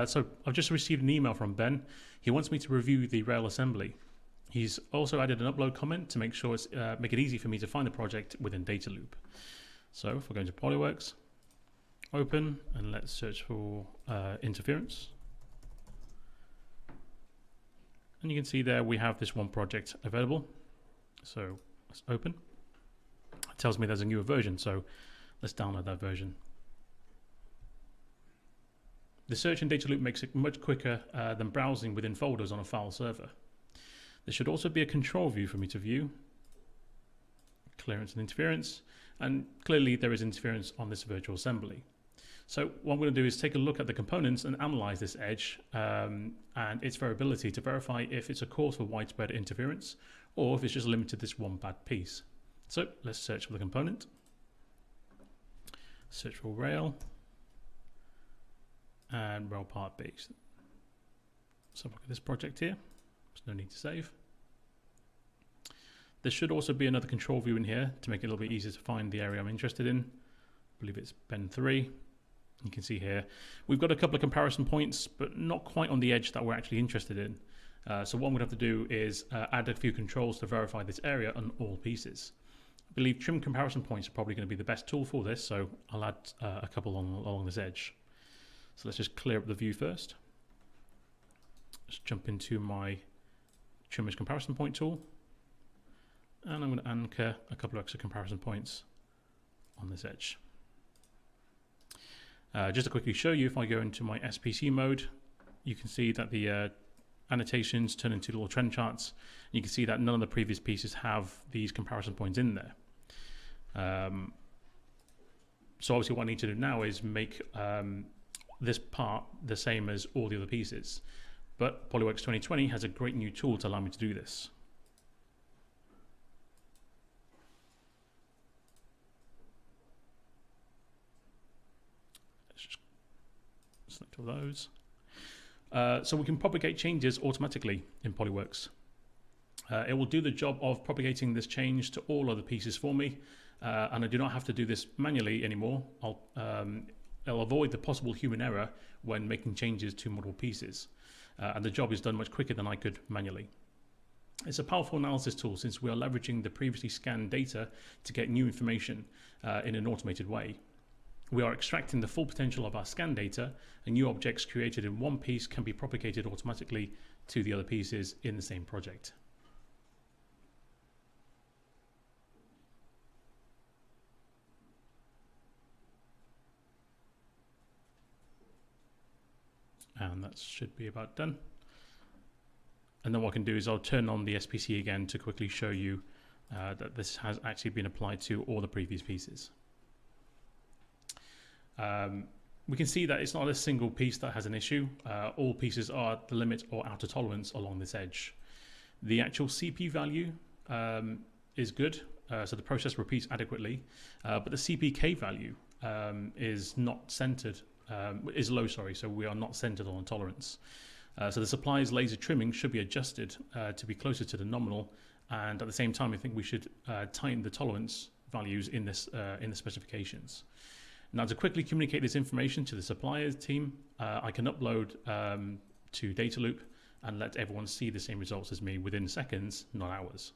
So I've just received an email from Ben. He wants me to review the rail assembly. He's also added an upload comment to make sure it's make it easy for me to find the project within Data Loop. So if we're going to Polyworks, open, and let's search for interference. And you can see there we have this one project available. So let's open. It tells me there's a newer version, so let's download that version. The search in Data Loop makes it much quicker than browsing within folders on a file server. There should also be a control view for me to view. Clearance and interference. And clearly there is interference on this virtual assembly. So what I'm going to do is take a look at the components and analyze this edge and its variability to verify if it's a cause for widespread interference or if it's just limited to this one bad piece. So let's search for the component. Search for rail and rail part B. So look at this project here. There's no need to save. There should also be another control view in here to make it a little bit easier to find the area I'm interested in. I believe it's Ben 3. You can see here we've got a couple of comparison points, but not quite on the edge that we're actually interested in. So what I'm going to have to do is add a few controls to verify this area on all pieces. I believe trim comparison points are probably going to be the best tool for this, so I'll add a couple along this edge. So let's just clear up the view first. Let's jump into my trimmers comparison point tool, and I'm going to anchor a couple of extra comparison points on this edge. Just to quickly show you, if I go into my SPC mode, you can see that the annotations turn into little trend charts. You can see that none of the previous pieces have these comparison points in there. So obviously what I need to do now is make this part the same as all the other pieces. But Polyworks 2020 has a great new tool to allow me to do this. Let's just select all those. So we can propagate changes automatically in Polyworks. It will do the job of propagating this change to all other pieces for me, and I do not have to do this manually anymore. It'll avoid the possible human error when making changes to multiple pieces. And the job is done much quicker than I could manually. It's a powerful analysis tool since we are leveraging the previously scanned data to get new information in an automated way. We are extracting the full potential of our scan data, and new objects created in one piece can be propagated automatically to the other pieces in the same project. And that should be about done. And then what I can do is I'll turn on the SPC again to quickly show you that this has actually been applied to all the previous pieces. We can see that it's not a single piece that has an issue. All pieces are the limit or outer tolerance along this edge. The actual CP value is good, so the process repeats adequately, but the CPK value is not centered. Is low, sorry, so we are not centered on tolerance. So the supplier's laser trimming should be adjusted to be closer to the nominal, and at the same time I think we should tighten the tolerance values in the specifications. Now to quickly communicate this information to the supplier's team, I can upload to Data Loop and let everyone see the same results as me within seconds, not hours.